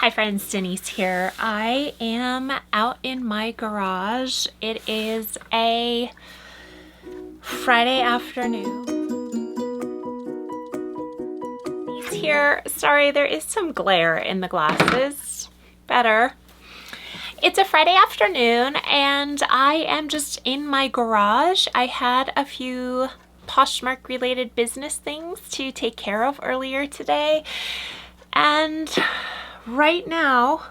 Hi friends, Denise here. I am out in my garage. It is a Friday afternoon. He's here. Sorry, there is some glare in the glasses. Better. It's a Friday afternoon and I am just in my garage. I had a few Poshmark related business things to take care of earlier today. And right now,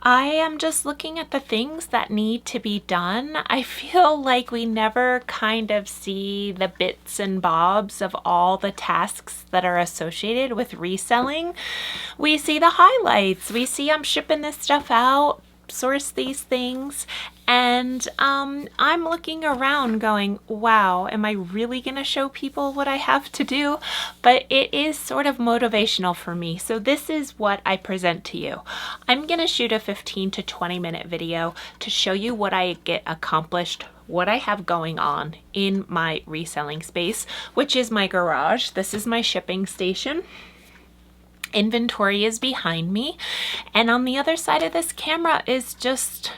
I am just looking at the things that need to be done. I feel like we never kind of see the bits and bobs of all the tasks that are associated with reselling. We see the highlights. We see I'm shipping this stuff out, source these things, and I'm looking around going, wow, am I really gonna show people what I have to do? But it is sort of motivational for me. So this is what I present to you. I'm gonna shoot a 15 to 20 minute video to show you what I get accomplished, what I have going on in my reselling space, which is my garage. This is my shipping station. Inventory is behind me, and on the other side of this camera is just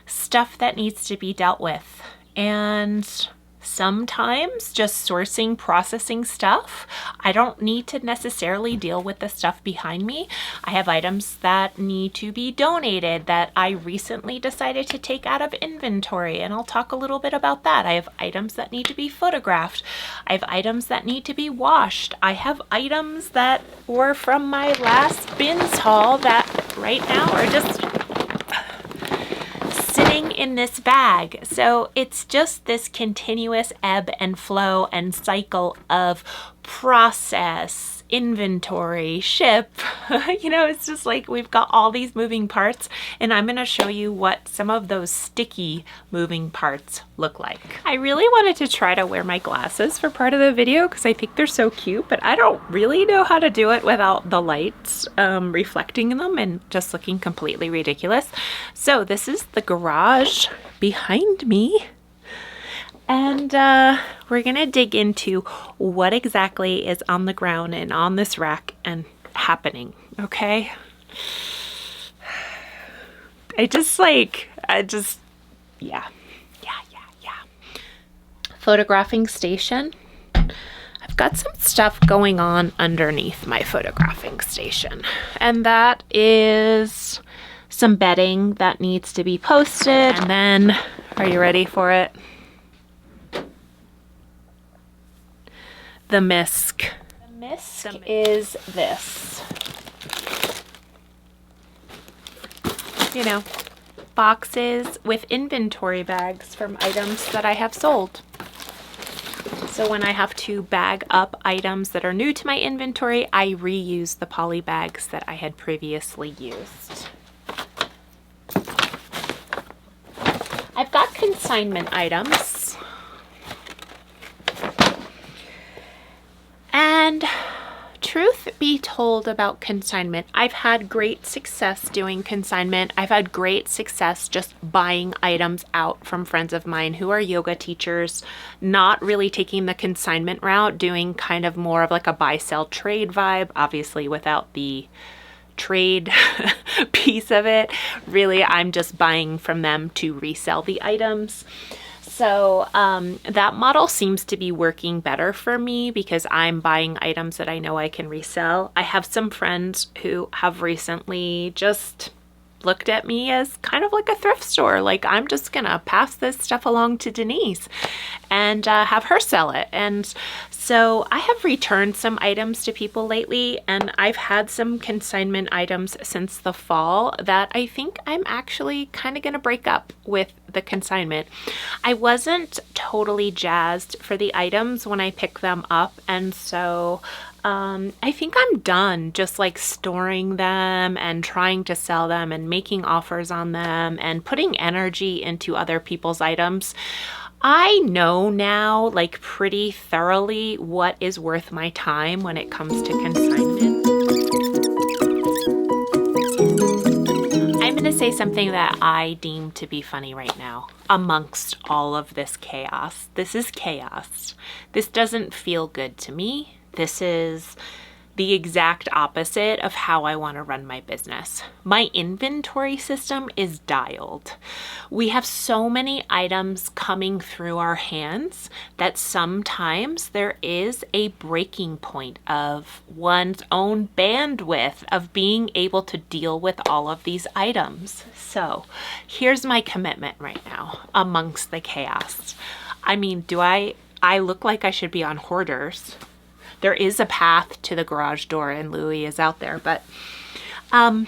stuff that needs to be dealt with, and sometimes just sourcing, processing stuff. I don't need to necessarily deal with the stuff behind me. I have items that need to be donated that I recently decided to take out of inventory, and I'll talk a little bit about that. I have items that need to be photographed. I have items that need to be washed. I have items that were from my last bins haul that right now are just sitting in this bag. So it's just this continuous ebb and flow and cycle of process, inventory, ship. You know, it's just like we've got all these moving parts, and I'm going to show you what some of those sticky moving parts look like. I really wanted to try to wear my glasses for part of the video because I think they're so cute, but I don't really know how to do it without the lights reflecting in them and just looking completely ridiculous. So this is the garage behind me. And we're gonna dig into what exactly is on the ground and on this rack and happening, okay? Yeah. Photographing station. I've got some stuff going on underneath my photographing station, and that is some bedding that needs to be posted. And then, are you ready for it? The misc. The misc is this. You know, boxes with inventory bags from items that I have sold. So when I have to bag up items that are new to my inventory, I reuse the poly bags that I had previously used. I've got consignment items. And truth be told about consignment, I've had great success doing consignment. I've had great success just buying items out from friends of mine who are yoga teachers, not really taking the consignment route, doing kind of more of like a buy, sell, trade vibe, obviously without the trade piece of it. Really, I'm just buying from them to resell the items. So that model seems to be working better for me because I'm buying items that I know I can resell. I have some friends who have recently just looked at me as kind of like a thrift store. Like, I'm just gonna pass this stuff along to Denise and have her sell it. And so I have returned some items to people lately, and I've had some consignment items since the fall that I think I'm actually kind of gonna break up with the consignment. I wasn't totally jazzed for the items when I picked them up, and so I think I'm done just like storing them and trying to sell them and making offers on them and putting energy into other people's items. I know now, like, pretty thoroughly what is worth my time when it comes to consignment. I'm going to say something that I deem to be funny right now amongst all of this chaos. This is chaos. This doesn't feel good to me. This is the exact opposite of how I want to run my business. My inventory system is dialed. We have so many items coming through our hands that sometimes there is a breaking point of one's own bandwidth of being able to deal with all of these items. So here's my commitment right now amongst the chaos. I mean, I look like I should be on Hoarders. There is a path to the garage door and Louie is out there, but I'm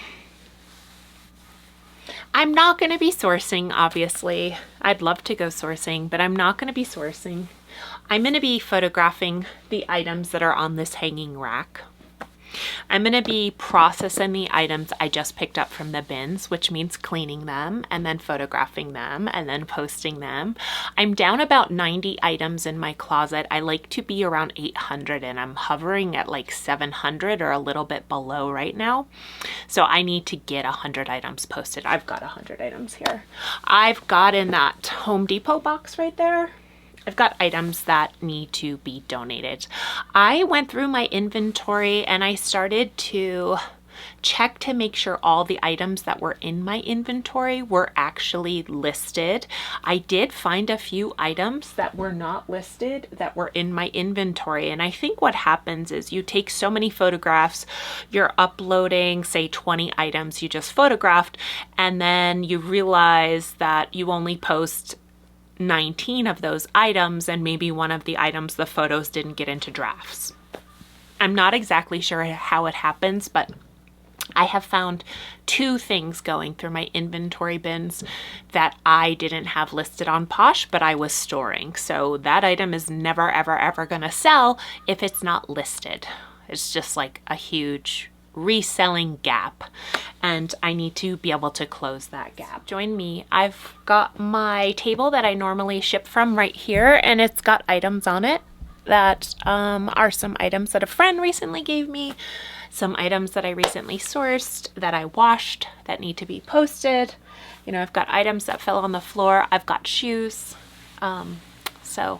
not going to be sourcing, obviously. I'd love to go sourcing, but I'm not going to be sourcing. I'm going to be photographing the items that are on this hanging rack. I'm going to be processing the items I just picked up from the bins, which means cleaning them and then photographing them and then posting them. I'm down about 90 items in my closet. I like to be around 800 and I'm hovering at like 700 or a little bit below right now. So I need to get 100 items posted. I've got 100 items here. I've got in that Home Depot box right there. I've got items that need to be donated. I went through my inventory and I started to check to make sure all the items that were in my inventory were actually listed. I did find a few items that were not listed that were in my inventory. And I think what happens is you take so many photographs, you're uploading, say 20 items you just photographed, and then you realize that you only post 19 of those items and maybe one of the items, the photos didn't get into drafts. I'm not exactly sure how it happens, but I have found 2 things going through my inventory bins that I didn't have listed on Posh, but I was storing. So that item is never, ever, ever going to sell if it's not listed. It's just like a huge reselling gap, and I need to be able to close that gap. Join me. I've got my table that I normally ship from right here, and it's got items on it that are some items that a friend recently gave me, some items that I recently sourced that I washed that need to be posted. You know, I've got items that fell on the floor. I've got shoes. So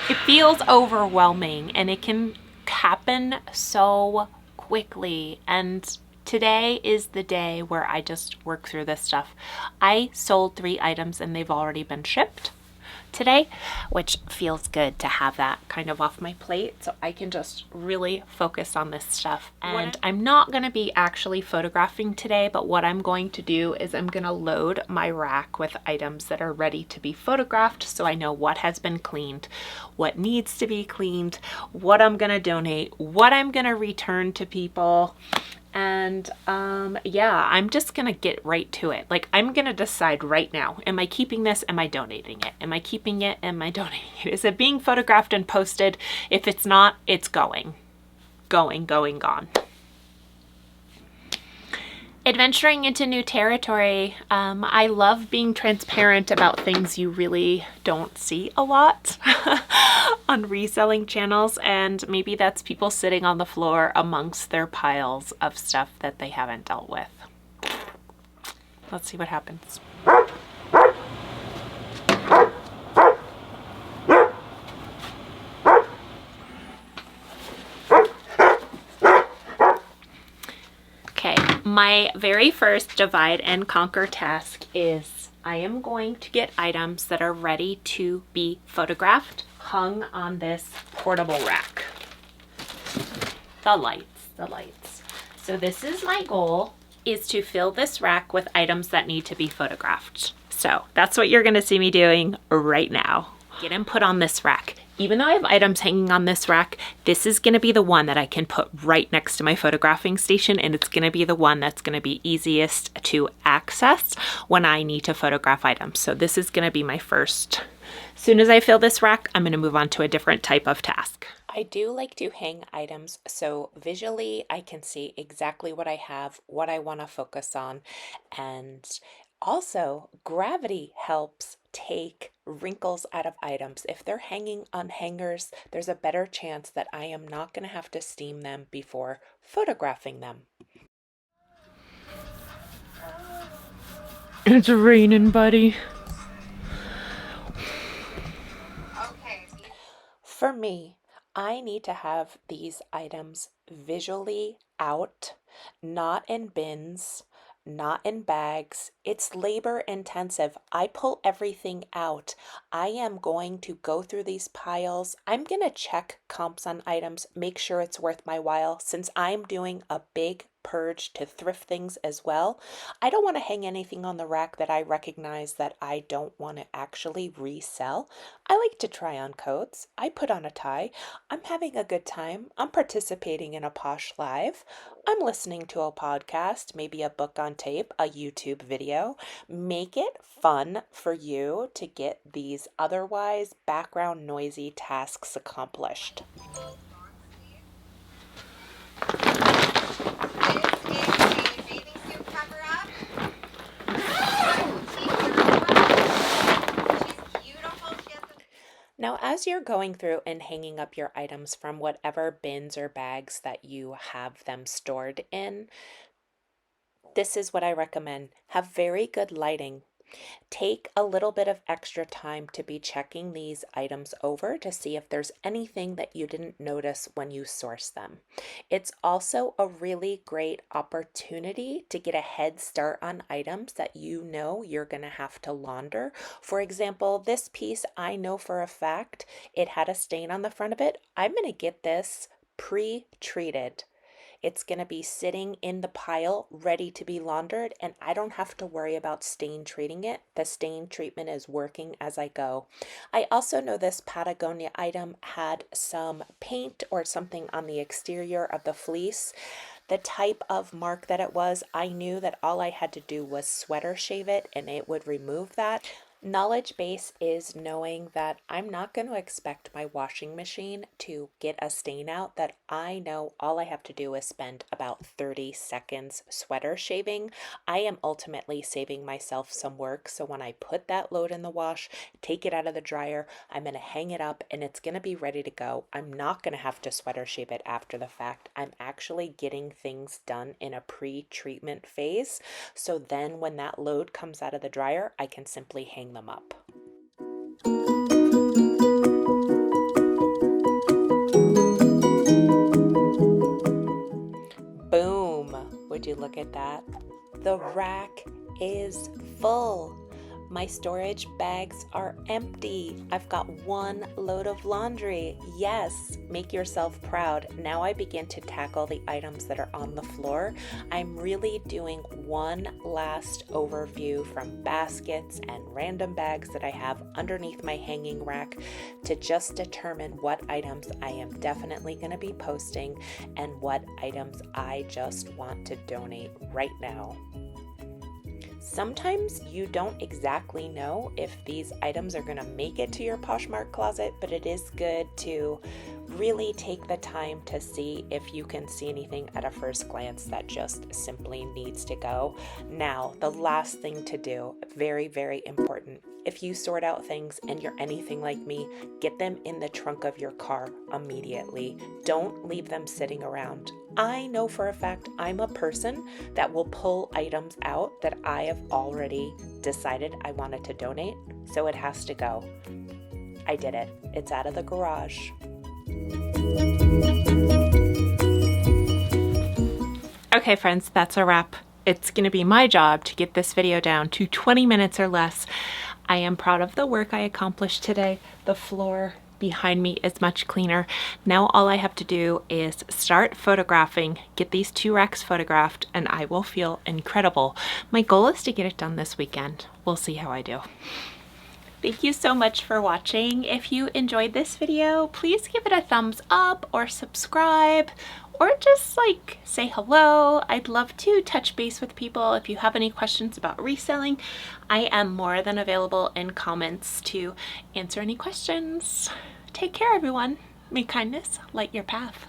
it feels overwhelming and it can happen so quickly, and today is the day where I just work through this stuff. I sold 3 items and they've already been shipped today, which feels good to have that kind of off my plate so I can just really focus on this stuff. And I'm not going to be actually photographing today, but what I'm going to do is I'm going to load my rack with items that are ready to be photographed so I know what has been cleaned, what needs to be cleaned, what I'm going to donate, what I'm going to return to people. And yeah, I'm just gonna get right to it. Like, I'm gonna decide right now, am I keeping this? Am I donating it? Am I keeping it? Am I donating it? Is it being photographed and posted? If it's not, it's gone. Adventuring into new territory. I love being transparent about things you really don't see a lot on reselling channels, and maybe that's people sitting on the floor amongst their piles of stuff that they haven't dealt with. Let's see what happens. My very first divide and conquer task is I am going to get items that are ready to be photographed hung on this portable rack. The lights. So this is my goal, is to fill this rack with items that need to be photographed. So that's what you're gonna see me doing right now. Get them put on this rack. Even though I have items hanging on this rack, this is gonna be the one that I can put right next to my photographing station, and it's gonna be the one that's gonna be easiest to access when I need to photograph items. So this is gonna be my first. As soon as I fill this rack, I'm gonna move on to a different type of task. I do like to hang items so visually I can see exactly what I have, what I wanna focus on, and also gravity helps take wrinkles out of items. If they're hanging on hangers, there's a better chance that I am not going to have to steam them before photographing them. It's raining, buddy. Okay. For me, I need to have these items visually out, not in bins, not in bags. It's labor intensive. I pull everything out. I am going to go through these piles. I'm going to check comps on items, make sure it's worth my while. Since I'm doing a big purge to thrift things as well, I don't want to hang anything on the rack that I recognize that I don't want to actually resell. I like to try on coats. I put on a tie. I'm having a good time. I'm participating in a Posh Live. I'm listening to a podcast, maybe a book on tape, a YouTube video. Make it fun for you to get these otherwise background noisy tasks accomplished. Now, as you're going through and hanging up your items from whatever bins or bags that you have them stored in, this is what I recommend. Have very good lighting. Take a little bit of extra time to be checking these items over to see if there's anything that you didn't notice when you source them. It's also a really great opportunity to get a head start on items that you know you're going to have to launder. For example, this piece, I know for a fact it had a stain on the front of it. I'm going to get this pre-treated. It's going to be sitting in the pile ready to be laundered, and I don't have to worry about stain treating it. The stain treatment is working as I go. I also know this Patagonia item had some paint or something on the exterior of the fleece. The type of mark that it was, I knew that all I had to do was sweater shave it and it would remove that. Knowledge base is knowing that I'm not going to expect my washing machine to get a stain out, that I know all I have to do is spend about 30 seconds sweater shaving. I am ultimately saving myself some work. So when I put that load in the wash, take it out of the dryer, I'm going to hang it up and it's going to be ready to go. I'm not going to have to sweater shave it after the fact. I'm actually getting things done in a pre-treatment phase. So then when that load comes out of the dryer, I can simply hang them up. Boom! Would you look at that? The rack is full. My storage bags are empty. I've got one load of laundry. Yes, make yourself proud. Now I begin to tackle the items that are on the floor. I'm really doing one last overview from baskets and random bags that I have underneath my hanging rack to just determine what items I am definitely going to be posting and what items I just want to donate right now. Sometimes you don't exactly know if these items are going to make it to your Poshmark closet, but it is good to really take the time to see if you can see anything at a first glance that just simply needs to go. Now, the last thing to do, very, very important. If you sort out things and you're anything like me, get them in the trunk of your car immediately. Don't leave them sitting around. I know for a fact I'm a person that will pull items out that I have already decided I wanted to donate, so it has to go. I did it. It's out of the garage. Okay, friends, that's a wrap. It's going to be my job to get this video down to 20 minutes or less. I am proud of the work I accomplished today. The floor behind me is much cleaner. Now all I have to do is start photographing, get these 2 racks photographed, and I will feel incredible. My goal is to get it done this weekend. We'll see how I do. Thank you so much for watching. If you enjoyed this video, please give it a thumbs up or subscribe, or just say hello. I'd love to touch base with people. If you have any questions about reselling, I am more than available in comments to answer any questions. Take care, everyone. May kindness light your path.